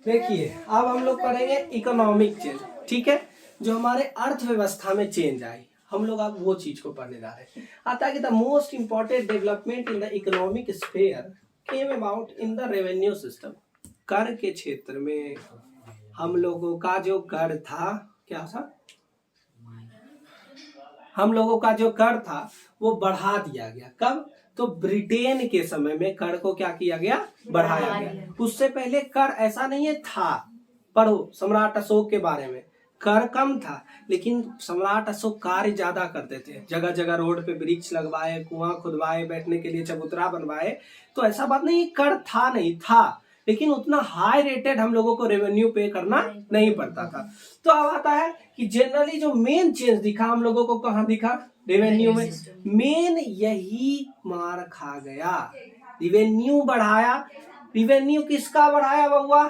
देखिए अब हम लोग पढ़ेंगे इकोनॉमिक चेंज, ठीक है, जो हमारे अर्थव्यवस्था में चेंज आई, हम लोग अब वो चीज को पढ़ने जा रहे हैं। आता है कि the most important development in the economic sphere came about in the revenue system. कर के क्षेत्र में हम लोगों का जो कर था, क्या था, हम लोगों का जो कर था वो बढ़ा दिया गया। कब? तो ब्रिटेन के समय में कर को क्या किया गया? बढ़ाया गया। उससे पहले कर ऐसा नहीं है था, पढ़ो सम्राट अशोक के बारे में, कर कम था लेकिन सम्राट अशोक कार्य ज्यादा करते थे, जगह जगह रोड पे वृक्ष लगवाए, कुआं खुदवाए, बैठने के लिए चबूतरा बनवाए। तो ऐसा बात नहीं कर था, नहीं था, लेकिन उतना हाई रेटेड हम लोगों को रेवेन्यू पे करना नहीं पड़ता था। तो अब आता है कि जनरली जो मेन चेंज दिखा हम लोगों को, कहाँ दिखा? रेवेन्यू में। मेन यही मार खा गया, रेवेन्यू बढ़ाया। रेवेन्यू किसका बढ़ाया बउआ?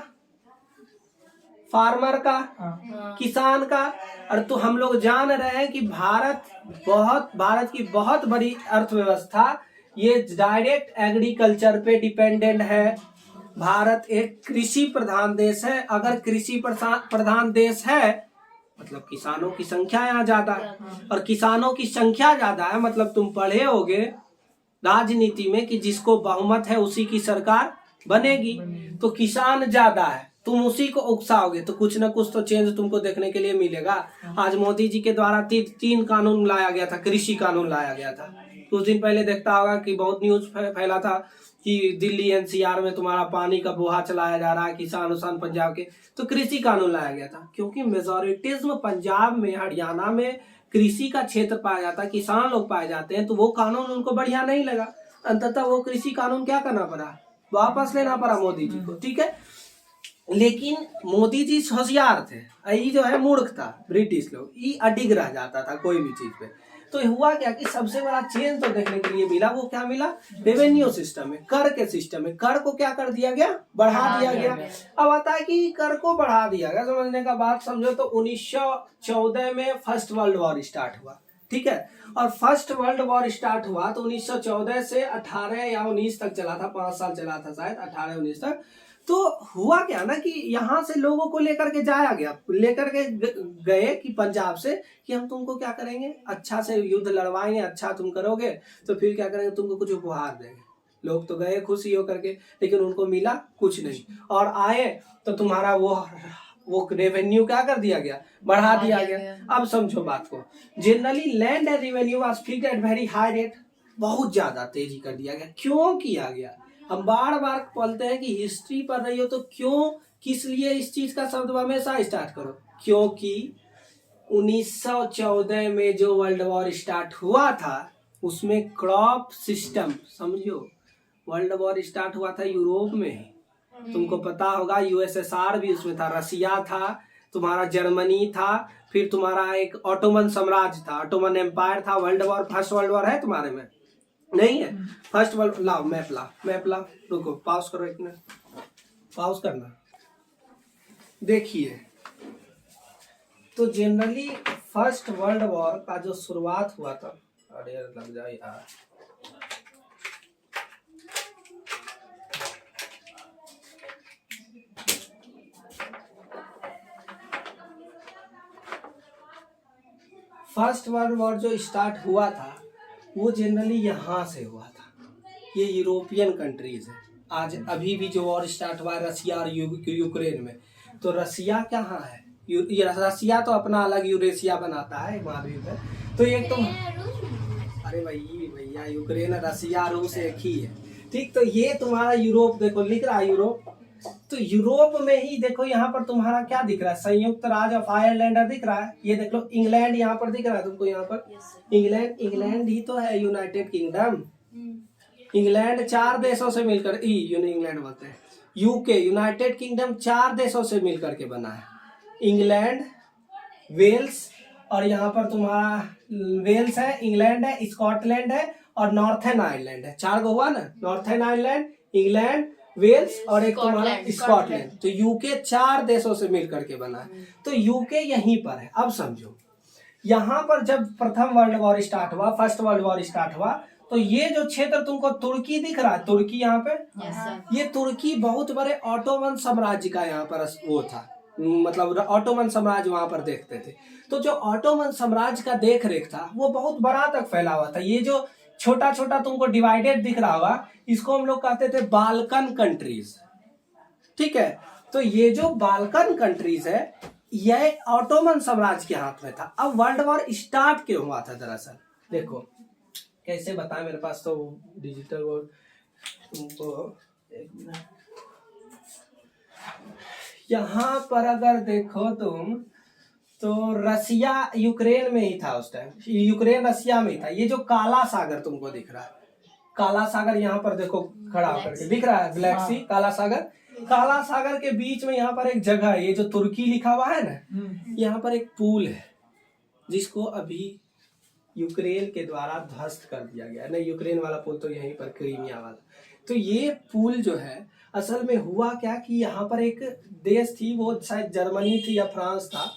फार्मर का, किसान का। और तो हम लोग जान रहे हैं कि भारत की बहुत बड़ी अर्थव्यवस्था ये डायरेक्ट एग्रीकल्चर पे डिपेंडेंट है। भारत एक कृषि प्रधान देश है। अगर कृषि प्रधान देश है मतलब किसानों की संख्या यहाँ ज्यादा है, और किसानों की संख्या ज्यादा है मतलब तुम पढ़े होगे राजनीति में कि जिसको बहुमत है उसी की सरकार बनेगी। तो किसान ज्यादा है, तुम उसी को उकसाओगे तो कुछ ना कुछ तो चेंज तुमको देखने के लिए मिलेगा। आज मोदी जी के द्वारा तीन कानून लाया गया था, कृषि कानून लाया गया था। कुछ दिन पहले देखता होगा कि बहुत न्यूज फैला था कि दिल्ली एनसीआर में तुम्हारा पानी का बुहा चलाया जा रहा है, किसान उसान पंजाब के। तो कृषि कानून लाया गया था क्योंकि मेजोरिटीज्म पंजाब में, हरियाणा में कृषि का क्षेत्र पाया जाता है, किसान लोग पाए जाते हैं। तो वो कानून उनको बढ़िया नहीं लगा, अंततः वो कृषि कानून क्या करना पड़ा? वापस लेना पड़ा मोदी जी को, ठीक है। लेकिन मोदी जी होशियार थे, ये जो है मूर्ख था, ब्रिटिश लोग, ये अडिग रह जाता था कोई भी चीज पे। तो हुआ क्या कि सबसे बड़ा चेंज तो देखने के लिए मिला, वो क्या मिला? रेवेन्यू सिस्टम में, कर के सिस्टम में। कर को क्या कर दिया गया? बढ़ा दिया गया। अब आता है कि कर को बढ़ा दिया गया, समझने का बात समझो तो 1914 में फर्स्ट वर्ल्ड वॉर स्टार्ट हुआ, ठीक है। और फर्स्ट वर्ल्ड वॉर स्टार्ट हुआ तो 1914 से 18 या 19 तक चला था, 5 साल चला था शायद, 18-19 तक। तो हुआ क्या ना कि यहाँ से लोगों को लेकर के जाया गया, लेकर के गए कि पंजाब से कि हम तुमको क्या करेंगे, अच्छा से युद्ध लड़वाएंगे, अच्छा तुम करोगे तो फिर क्या करेंगे, तुमको कुछ उपहार देंगे। लोग तो गए खुशी होकर के, लेकिन उनको मिला कुछ नहीं। और आए तो तुम्हारा वो रेवेन्यू क्या कर दिया गया? बढ़ा दिया गया। अब समझो बात को, generally land and revenue was fixed at very high rate, बहुत ज्यादा तेजी कर दिया गया। क्यों किया गया? हम बार बार बोलते हैं कि हिस्ट्री पढ़ रही हो तो क्यों, किस लिए इस चीज का शब्द हमेशा स्टार्ट करो, क्योंकि 1914 में जो वर्ल्ड वॉर स्टार्ट हुआ था उसमें क्रॉप सिस्टम, समझो, वर्ल्ड वॉर स्टार्ट हुआ था यूरोप में ही। तुमको पता होगा यूएसएसआर भी उसमें था, रसिया था, तुम्हारा जर्मनी था, फिर तुम्हारा एक ऑटोमन साम्राज्य था, ऑटोमन एम्पायर था। World war, first world war है तुम्हारे में? नहीं है। फर्स्ट वर्ल्ड, लाओ मैप ला, रुको पॉज करो, एक मिनट पॉज करना। देखिए तो जनरली फर्स्ट वर्ल्ड वॉर का जो शुरुआत हुआ था, अरे लग जाए यार, फर्स्ट वर्ल्ड वॉर जो स्टार्ट हुआ था वो जनरली यहाँ से हुआ था। ये यूरोपियन कंट्रीज है। आज अभी भी जो वॉर स्टार्ट हुआ है रसिया और यूक्रेन में, तो रसिया कहाँ है? ये रसिया तो अपना अलग यूरेशिया बनाता है महाद्वीप है। तो एक तो अरे भैया यूक्रेन, रसिया, रूस एक ही है, ठीक। तो ये तुम्हारा यूरोप, देखो लिख रहा है यूरोप। तो यूरोप में ही देखो यहाँ पर तुम्हारा क्या दिख रहा है? संयुक्त राज्य ऑफ आयरलैंड दिख रहा है। ये देख लो इंग्लैंड यहाँ पर दिख रहा है तुमको, यहाँ पर इंग्लैंड ही तो है, यूनाइटेड किंगडम। इंग्लैंड 4 देशों से मिलकर, इंग्लैंड बोलते हैं, यूके, यूनाइटेड किंगडम 4 देशों से मिलकर के बना है। इंग्लैंड, वेल्स, और यहाँ पर तुम्हारा वेल्स है, इंग्लैंड है, स्कॉटलैंड है और नॉर्थर्न आयरलैंड है। 4 गो हुआ ना, नॉर्थर्न आयरलैंड, इंग्लैंड, वेल्स और एक तुम्हारा स्कॉटलैंड। तो यूके 4 देशों से मिलकर के बना है। तो यूके यहीं पर है। अब समझो, यहाँ पर जब प्रथम वर्ल्ड वॉर स्टार्ट हुआ, फर्स्ट वर्ल्ड वॉर स्टार्ट हुआ, तो ये जो क्षेत्र तुमको तुर्की दिख रहा है, तुर्की यहाँ पे, ये तुर्की बहुत बड़े ऑटोमन साम्राज्य का यहाँ पर वो था, मतलब ऑटोमन साम्राज्य वहां पर देखते थे। तो जो ऑटोमन साम्राज्य का देख रेख था वो बहुत बड़ा तक फैला हुआ था। ये जो छोटा छोटा तुमको डिवाइडेड दिख रहा होगा, इसको हम लोग कहते थे बाल्कन कंट्रीज, ठीक है। तो ये जो बाल्कन कंट्रीज है, यह ऑटोमन साम्राज्य के हाथ में था। अब वर्ल्ड वॉर स्टार्ट क्यों हुआ था दरअसल, देखो कैसे बताएं, मेरे पास तो डिजिटल वो तुमको एक मिनट, यहाँ पर अगर देखो तुम तो रसिया यूक्रेन में ही था उस टाइम, यूक्रेन रसिया में ही था। ये जो काला सागर तुमको दिख रहा है, काला सागर यहाँ पर देखो खड़ा होकर के दिख रहा है, ब्लैक सी, काला सागर, काला सागर के बीच में यहाँ पर एक जगह है, ये जो तुर्की लिखा हुआ है ना, यहाँ पर एक पुल है जिसको अभी यूक्रेन के द्वारा ध्वस्त कर दिया गया। नहीं, यूक्रेन वाला पुल तो यहीं पर क्रीमिया वाला। तो ये पुल जो है असल में हुआ क्या कि यहाँ पर एक देश थी, वो शायद जर्मनी थी या फ्रांस था,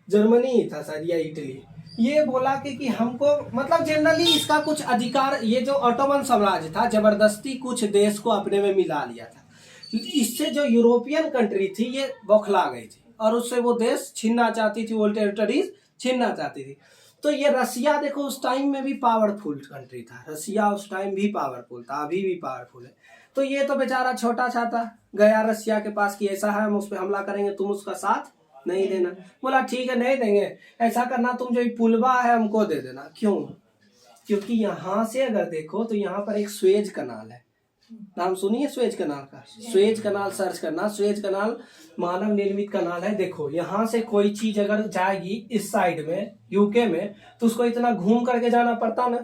जर्मनी ही था शायद या इटली, ये बोला कि हमको मतलब जनरली इसका कुछ अधिकार, ये जो ऑटोमन साम्राज्य था जबरदस्ती कुछ देश को अपने में मिला लिया था। इससे जो यूरोपियन कंट्री थी ये बौखला गई थी और उससे वो देश छीनना चाहती थी, वो टेरिटरीज छीनना चाहती थी। तो ये रसिया देखो उस टाइम में भी पावरफुल कंट्री था, रसिया उस टाइम भी पावरफुल था, अभी भी पावरफुल है। तो ये तो बेचारा छोटा छाता गया रसिया के पास कि ऐसा है, हम उस पर हमला करेंगे, तुम उसका साथ नहीं देना। बोला ठीक है नहीं देंगे, ऐसा करना तुम जो पुलवा है हमको दे देना। क्यों? क्योंकि यहाँ से अगर देखो तो यहाँ पर एक स्वेज कनाल है, नाम सुनिए स्वेज कनाल का, स्वेज कनाल सर्च करना, स्वेज कनाल मानव निर्मित कनाल है। देखो यहाँ से कोई चीज अगर जाएगी इस साइड में यूके में तो उसको इतना घूम करके जाना पड़ता ना,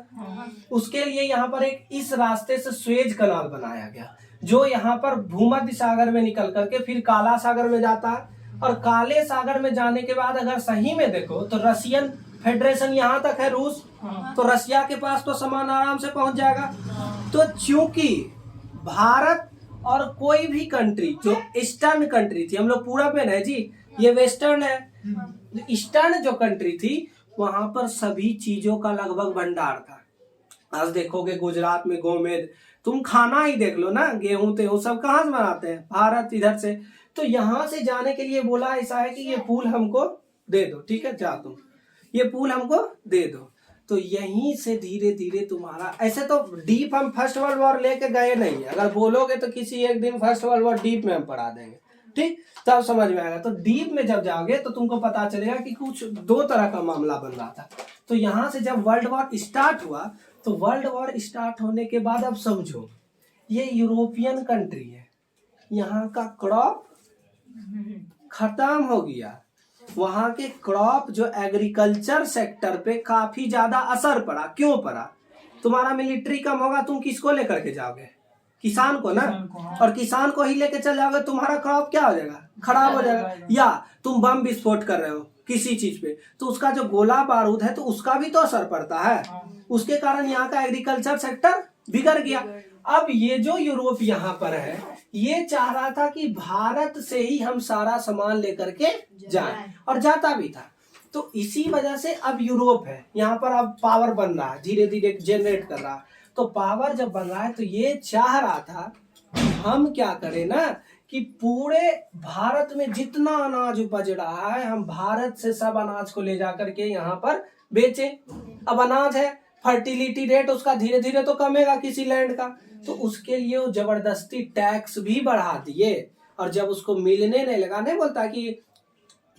उसके लिए यहाँ पर एक इस रास्ते से स्वेज कनाल बनाया गया जो यहाँ पर भूमध्य सागर में निकल करके फिर काला सागर में जाता है। और काले सागर में जाने के बाद अगर सही में देखो तो रशियन फेडरेशन यहाँ तक है, रूस, तो रशिया के पास तो सामान आराम से पहुंच जाएगा। तो चूंकि भारत और कोई भी कंट्री जो ईस्टर्न कंट्री थी, हम लोग पूरब में है जी, ये वेस्टर्न है, ईस्टर्न जो कंट्री थी वहां पर सभी चीजों का लगभग भंडार था। आज देखोगे गुजरात में गोमेद, तुम खाना ही देख लो ना, गेहूं तेहूं सब कहाँ से बनाते हैं, भारत इधर से। तो यहाँ से जाने के लिए बोला ऐसा है कि ये पुल हमको दे दो, ठीक है, जा तुम ये पुल हमको दे दो। तो यहीं से धीरे धीरे तुम्हारा, ऐसे तो डीप हम फर्स्ट वर्ल्ड वॉर लेके गए नहीं है, अगर बोलोगे तो किसी एक दिन फर्स्ट वर्ल्ड वॉर डीप में हम पढ़ा देंगे, ठीक, तब समझ में आएगा। तो डीप में जब जाओगे तो तुमको पता चलेगा कि कुछ दो तरह का मामला बन रहा था। तो यहाँ से जब वर्ल्ड वॉर स्टार्ट हुआ तो वर्ल्ड वॉर स्टार्ट होने के बाद अब समझो ये यूरोपियन कंट्री है, यहाँ का क्रॉप खत्म हो गया, वहां के क्रॉप जो एग्रीकल्चर सेक्टर पे काफी ज्यादा असर पड़ा। क्यों पड़ा? तुम्हारा मिलिट्री कम होगा, तुम किसको लेकर के जाओगे? किसान को ना, और किसान को ही लेके चल जाओगे, तुम्हारा क्रॉप क्या हो जाएगा, खराब हो जाएगा। या तुम बम विस्फोट कर रहे हो किसी चीज पे तो उसका जो गोला बारूद है तो उसका भी तो असर पड़ता है, उसके कारण यहाँ का एग्रीकल्चर सेक्टर बिगड़ गया। अब ये जो यूरोप यहाँ पर है ये चाह रहा था कि भारत से ही हम सारा सामान लेकर के जाएं, और जाता भी था। तो इसी वजह से अब यूरोप है यहाँ पर, अब पावर बन रहा है, धीरे धीरे जनरेट कर रहा है। तो पावर जब बन रहा है तो ये चाह रहा था कि हम क्या करें ना, कि पूरे भारत में जितना अनाज उपज रहा है हम भारत से सब अनाज को ले जाकर के यहाँ पर बेचें। अब अनाज है, फर्टिलिटी रेट उसका धीरे धीरे तो कमेगा किसी लैंड का, तो उसके लिए वो जबरदस्ती टैक्स भी बढ़ा दिए। और जब उसको मिलने नहीं लगा, नहीं बोलता कि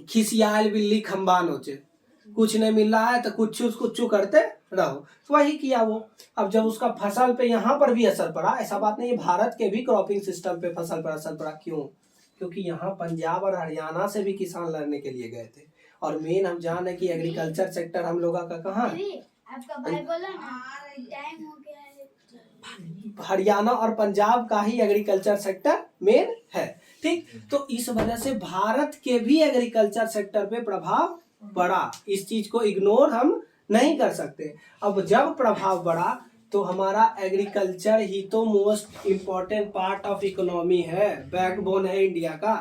खिसियाल बिल्ली खंबा नोचे, कुछ नहीं मिल रहा है तो कुछ करते रहो, तो वही किया वो। अब जब उसका फसल पे यहाँ पर भी असर पड़ा, ऐसा बात नहीं, भारत के भी क्रॉपिंग सिस्टम पे फसल पर असर पड़ा। क्यों? क्योंकि यहाँ पंजाब और हरियाणा से भी किसान लड़ने के लिए गए थे। और मेन हम जान है कि एग्रीकल्चर सेक्टर हम लोगों का कहाँ है, हरियाणा और पंजाब का ही एग्रीकल्चर सेक्टर मेन है, ठीक। तो इस वजह से भारत के भी एग्रीकल्चर सेक्टर पे प्रभाव पड़ा, इस चीज को इग्नोर हम नहीं कर सकते। अब जब प्रभाव बढ़ा तो हमारा एग्रीकल्चर ही तो most important part of economy है, बैकबोन है इंडिया का।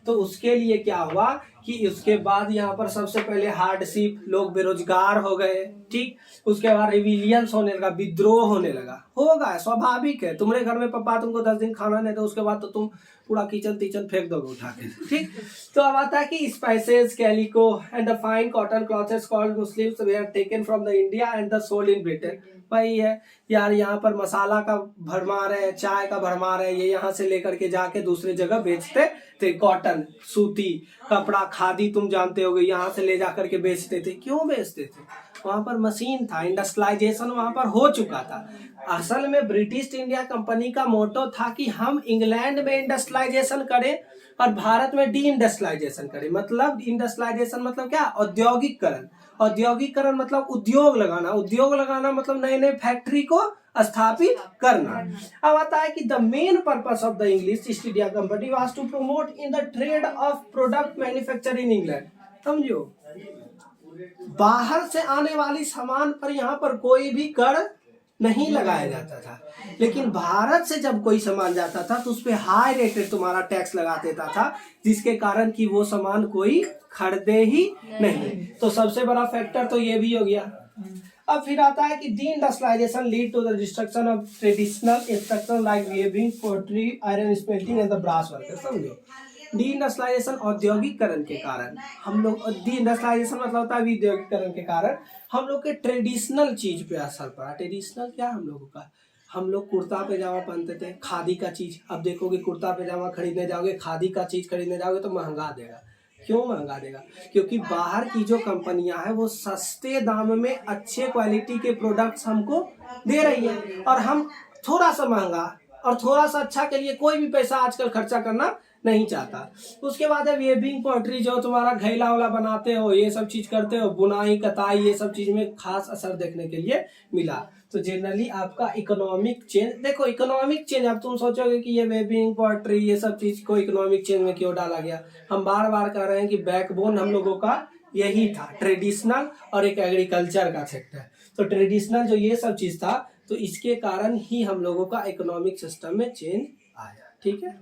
तो उसके लिए क्या हुआ कि उसके बाद यहाँ पर सबसे पहले हार्डशिप, लोग बेरोजगार हो गए, ठीक। उसके बाद रिविलियंस होने लगा, विद्रोह होने लगा, होगा, स्वाभाविक है। तुम्हारे घर में पापा तुमको 10 दिन खाना नहीं दो, उसके बाद तो तुम पूरा किचन फेंक दोगे उठा के, ठीक। तो अब आता है कि spices, calico and the fine cotton clothes called Muslims where taken from the India and the sold in Britain. वही है यार, यहाँ पर मसाला का भरमार है, चाय का भरमार है, ये यहाँ से लेकर के जाके दूसरी जगह बेचते थे। कॉटन, सूती कपड़ा, खादी तुम जानते होगे, यहाँ से ले जाकर के बेचते थे। क्यों बेचते थे? वहां पर मशीन था, इंडस्ट्रियलाइजेशन वहां पर हो चुका था। असल में ब्रिटिश इंडिया कंपनी का मोटो था कि हम इंग्लैंड में इंडस्ट्रियलाइजेशन करें और भारत में डी इंडस्ट्रियलाइजेशन करें। मतलब इंडस्ट्रियलाइजेशन मतलब क्या? औद्योगिकरण। औद्योगिकरण मतलब उद्योग लगाना, उद्योग लगाना मतलब नए नए फैक्ट्री को स्थापित करना। अब आता है कि the main purpose of the English East India company was to promote in the trade of product manufacture in England. समझो, बाहर से आने वाली सामान पर यहाँ पर कोई भी कर नहीं लगाया जाता था, लेकिन भारत से जब कोई सामान जाता था तो उस पर हाई रेटेड तुम्हारा टैक्स लगा देता था, जिसके कारण कि वो सामान कोई खरीदे ही नहीं। तो सबसे बड़ा फैक्टर तो ये भी हो गया। अब फिर आता है कि deindustrialisation lead to the destruction of traditional instruction like weaving, pottery, iron smelting and the brass work. समझो, डी इंडस्ट्रियलाइजेशन औद्योगिकरण के कारण हम लोग, डी इंडस्ट्रियलाइजेशन मतलब होता है औद्योगिकरण के कारण हम लोग के ट्रेडिशनल चीज पे असर पड़ा। ट्रेडिशनल क्या हम लोगों का? हम लोग कुर्ता पैजामा पहनते थे, खादी का चीज। अब देखोगे कुर्ता पैजामा खरीदने जाओगे, खादी का चीज खरीदने जाओगे तो महंगा देगा। क्यों महंगा देगा? क्योंकि बाहर की जो कंपनियां हैं वो सस्ते दाम में अच्छे क्वालिटी के प्रोडक्ट्स हमको दे रही है, और हम थोड़ा सा महंगा और थोड़ा सा अच्छा के लिए कोई भी पैसा आजकल खर्चा करना नहीं चाहता। उसके बाद है वेविंग, पोएट्री, जो तुम्हारा घैला वाला बनाते हो, ये सब चीज करते हो, बुनाई, कताई, ये सब चीज में खास असर देखने के लिए मिला। तो जनरली आपका इकोनॉमिक चेंज, देखो इकोनॉमिक चेंज, अब तुम सोचोगे कि ये वेविंग, पोएट्री, ये सब चीज को इकोनॉमिक चेंज में क्यों डाला गया। हम बार बार कह रहे हैं कि बैकबोन हम लोगों का यही था, ट्रेडिशनल और एक एग्रीकल्चर का सेक्टर। तो ट्रेडिशनल जो ये सब चीज था, तो इसके कारण ही हम लोगों का इकोनॉमिक सिस्टम में चेंज आया। ठीक है।